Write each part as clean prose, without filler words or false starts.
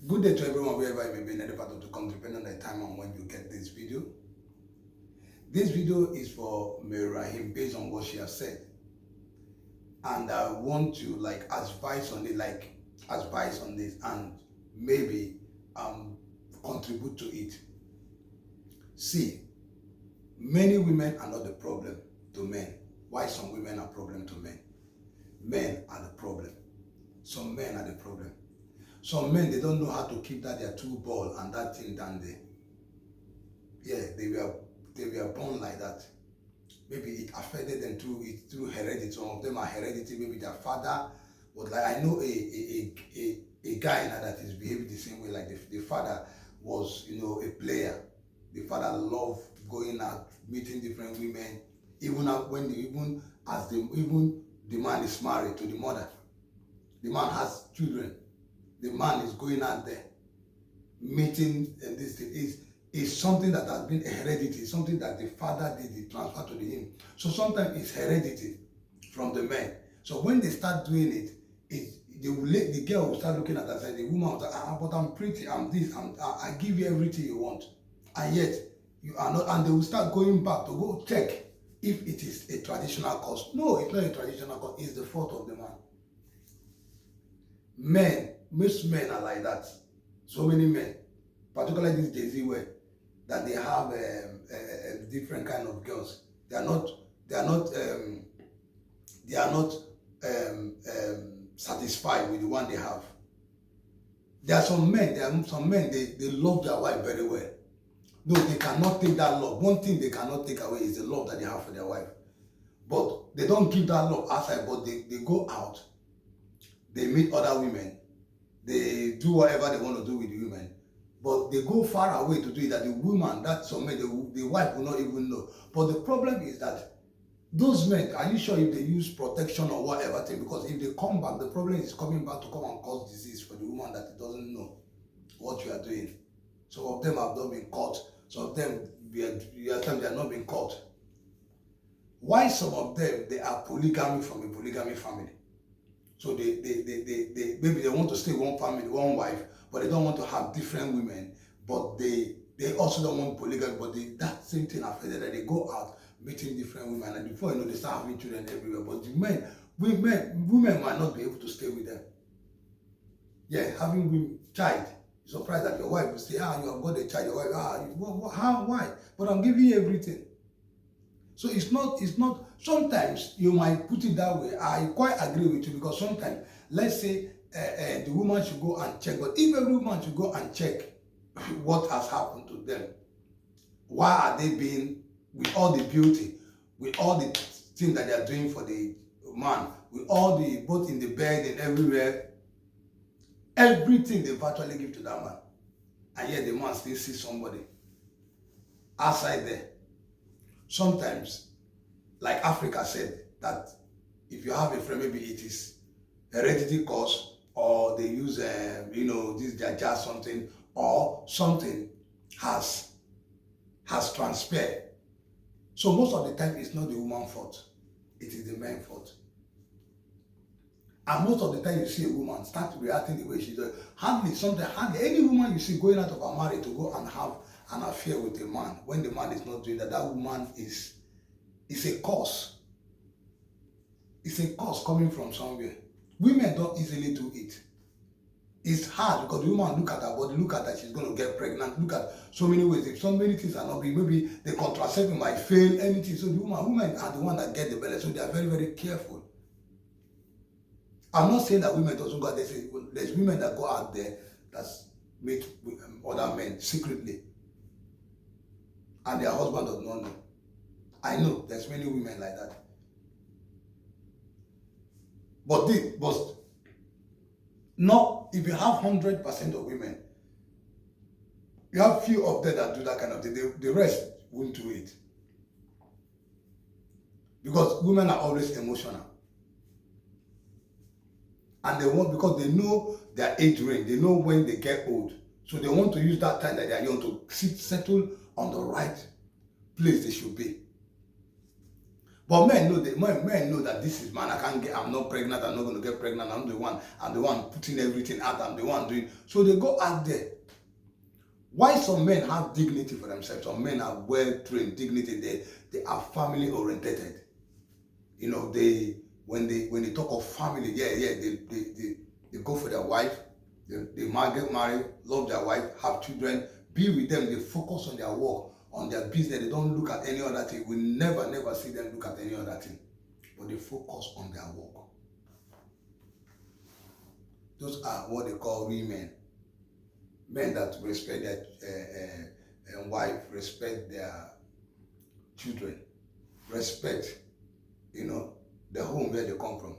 Good day to everyone, wherever you may be in any part of the country, depending on the time and when you get this video. This video is for Raheem based on what she has said. And I want to advise on this and maybe contribute to it. See, many women are not the problem to men. Why some women are problem to men? Men are the problem. Some men are the problem. Some men, they don't know how to keep that their two ball and that thing down there. Yeah, they were born like that. Maybe it affected them through heredity. Some of them are heredity. Maybe their father was like, I know a guy now that is behaving the same way. Like the father was, a player. The father loved going out, meeting different women, even the man is married to the mother. The man has children. The man is going out there, meeting, and this thing is something that has been a heredity, something that the father did, he transferred to him. So sometimes it's heredity from the men. So when they start doing it, the girl will start looking at that side. The woman will say, but I'm pretty, I'm this, I give you everything you want, and yet you are not. And they will start going back to go check if it is a traditional cause. No, it's not a traditional cause. It's the fault of the man. Most men are like that. So many men, particularly this Jay-Z way, that they have a different kind of girls. They are not satisfied with the one they have. There are some men. They love their wife very well. No, they cannot take that love. One thing they cannot take away is the love that they have for their wife. But they don't give that love outside. But they go out. They meet other women. They do whatever they want to do with the women, but they go far away to do it that the woman, that some men, the wife will not even know. But the problem is that those men, are you sure if they use protection or whatever thing? Because if they come back, the problem is coming back to come and cause disease for the woman that it doesn't know what you are doing. Some of them have not been caught. Some of them, they have not been caught. Why some of them, they are polygamy from a polygamy family? So they maybe they want to stay one family, one wife, but they don't want to have different women. But they also don't want polygamy, but that same thing affected that they go out meeting different women, and before you know, they start having children everywhere. But the women might not be able to stay with them. Yeah, having child. You're surprised that your wife will say, you have got a child. Your wife, how, why? But I'm giving you everything. So it's not, sometimes you might put it that way. I quite agree with you, because sometimes, let's say the woman should go and check, but if every woman should go and check what has happened to them, why are they being, with all the beauty, with all the things that they are doing for the man, with all the, both in the bed and everywhere, everything they virtually give to that man, and yet the man still sees somebody outside there. Sometimes, like Africa said, that if you have a friend, maybe it is heredity cause, or they use, this jaja something, or something has transpired. So most of the time, it's not the woman's fault. It is the man's fault. And most of the time, you see a woman start reacting the way she does. Hardly any woman you see going out of her marriage to go and have an affair with a man, when the man is not doing that, that woman is a cause. It's a cause coming from somewhere. Women don't easily do it. It's hard because the woman look at her body, look at that she's going to get pregnant, look at so many ways. If so many things are not being, maybe the contraceptive might fail, anything. So the women are the one that get the belly, so they are very, very careful. I'm not saying that women doesn't go out there. There's women that go out there that meet with other men secretly, and their husband does not know. I know there's many women like that. But not if you have 100% of women, you have few of them that do that kind of thing. The rest won't do it. Because women are always emotional. And they want, because they know their age range, they know when they get old. So they want to use that time that they are young to settle on the right place they should be. But men know that this is man. I can't get. I'm not pregnant. I'm not going to get pregnant. I'm the one. I'm the one putting everything out. I'm the one doing. So they go out there. Why some men have dignity for themselves? Some men are well trained, dignity. They are family oriented. You know, when they talk of family, they go for their wife. They get married, love their wife, have children, be with them. They focus on their work, on their business. They don't look at any other thing. We never see them look at any other thing. But they focus on their work. Those are what they call real men. Men that respect their wife, respect their children, respect, the home where they come from.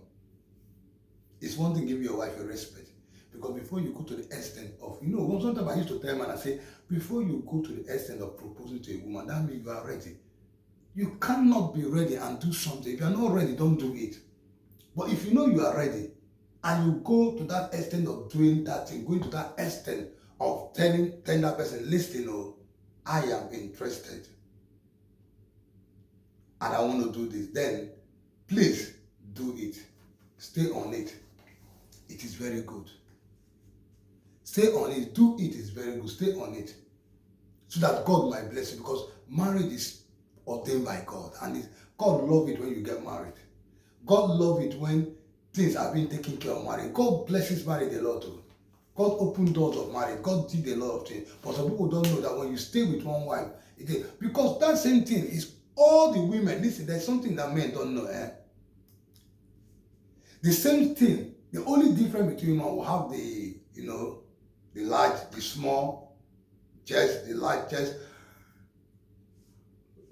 It's one thing to give your wife a respect. Because before you go to the extent of, sometimes I used to tell man, I say, before you go to the extent of proposing to a woman, that means you are ready. You cannot be ready and do something. If you are not ready, don't do it. But if you know you are ready, and you go to that extent of doing that thing, going to that extent of telling that person, listen, I am interested, and I want to do this, then please do it. Stay on it. It is very good. Stay on it. Do it is very good. Stay on it. So that God might bless you. Because marriage is ordained by God. And God loves it when you get married. God loves it when things are being taken care of marriage. God blesses marriage a lot too. God opened doors of marriage. God did a lot of things. But some people don't know that when you stay with one wife, because that same thing is all the women. Listen, there's something that men don't know. The same thing. The only difference between one will have the large, the small chest, the large chest.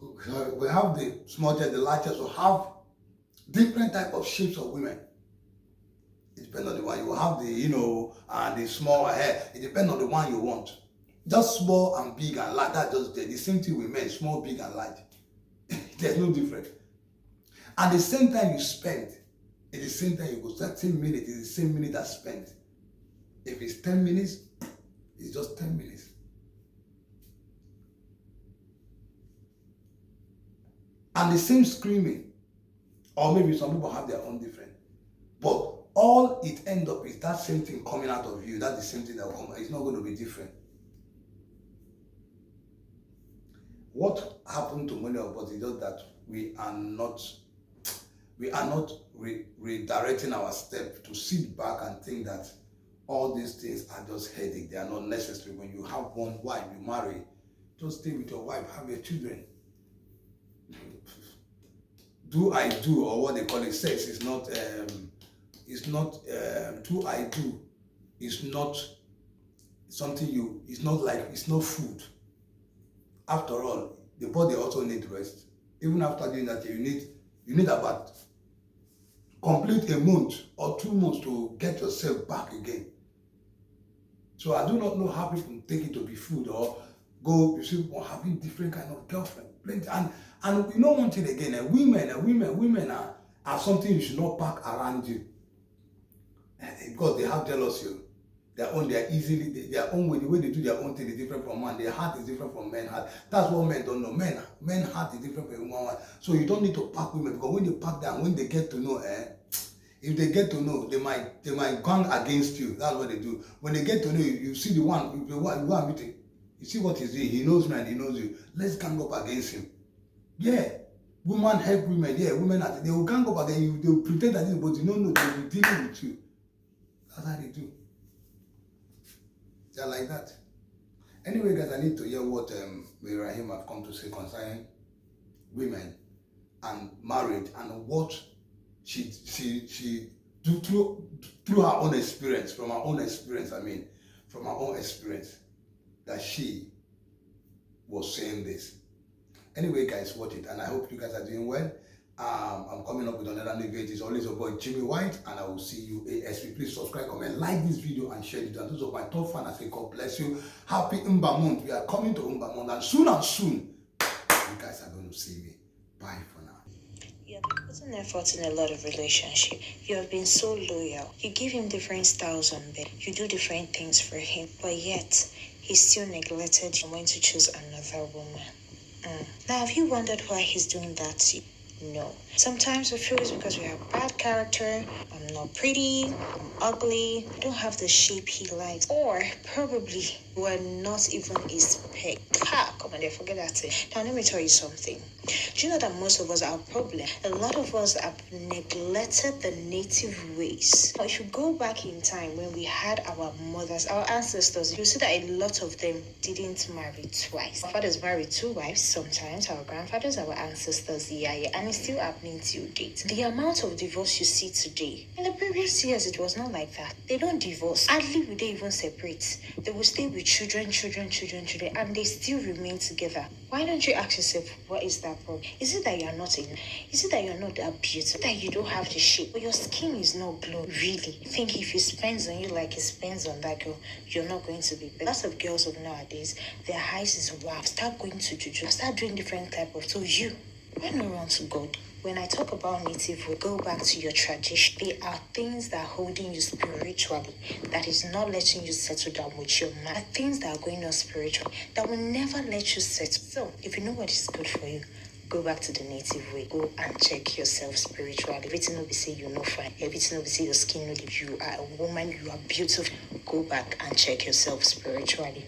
We have the small chest, the large chest. We have different type of shapes of women. It depends on the one you have, and the small hair. It depends on the one you want. Just small and big and large. That's just the same thing with men. Small, big, and large. There's no difference. And the same time you spend, it's the same time you go. That same minute is the same minute that's spent. If it's 10 minutes, it's just 10 minutes. And the same screaming, or maybe some people have their own different. But all it ends up is that same thing coming out of you. That's the same thing that will come. It's not going to be different. What happened to many of us is just that we are not redirecting our step to sit back and think that all these things are just headache. They are not necessary. When you have one wife, you marry, just stay with your wife, have your children. Do I do, or what they call it, sex is not do I do. It's not something it's not food. After all, the body also needs rest. Even after doing that, you need about complete a month or 2 months to get yourself back again. So I do not know how people take it to be food or go, you see, people having different kind of girlfriend. And one thing again, women are something you should not pack around you. Because they have jealousy. Their own way, the way they do their own thing is different from man. Their heart is different from men's heart. That's what men don't know. Men heart is different from woman. So you don't need to pack women, because when they pack them, when they get to know, if they get to know, they might gang against you. That's what they do. When they get to know you, you see the one, you go and meet him. You see what he's doing. He knows me and he knows you. Let's gang up against him. Yeah. Women help women. Yeah, women, they will gang up against you. They will pretend that this, but you don't know, they will deal with you. That's how they do. They're like that. Anyway, guys, I need to hear what Raheem have come to say concerning women and marriage, and what she do through her own experience, from her own experience, that she was saying this. Anyway, guys, watch it, and I hope you guys are doing well. I'm coming up with another new video. It's always your boy Jimmy White, and I will see you ASP. Please subscribe, comment, like this video, and share it. And those of my top fans, I say God bless you. Happy Umba month. We are coming to Umba month, and soon, you guys are going to see me. Bye for now. You have been putting effort in a lot of relationship. You have been so loyal. You give him different styles on bed. You do different things for him, but yet he still neglected you and went to choose another woman. Now, have you wondered why he's doing that to you? No. Sometimes we feel it's because we have bad character, I'm not pretty, I'm ugly, I don't have the shape he likes, or probably we're not even a speck. Ha! Come on, there, forget that thing. Now, let me tell you something. Do you know that most of us, our problem, a lot of us have neglected the native ways. Now, if you go back in time when we had our mothers, our ancestors, you see that a lot of them didn't marry twice. Our fathers married two wives sometimes, our grandfathers, our ancestors, yeah, and it's still happening till date. The amount of divorce you see today, in the previous years, it was not like that. They don't divorce. Hardly will they even separate. They will stay with children, and they still remain together. Why don't you ask yourself, what is that problem? Is it that you're not enough? Is it that you're not that beautiful? That you don't have the shape? Or your skin is not glowing? Really? You think if he spends on you like he spends on that girl, you're not going to be better? Lots of girls of nowadays, their eyes is wow. Start going to juju. Start doing different type of. So you, why not run to God? When I talk about native, we go back to your tradition. They are things that are holding you spiritually, that is not letting you settle down with your mind. Things that are going on spiritually, that will never let you settle. So, if you know what is good for you, go back to the native way. Go and check yourself spiritually. Everything will be say you know fine. Everything will be say your skin know that you are a woman, you are beautiful. Go back and check yourself spiritually.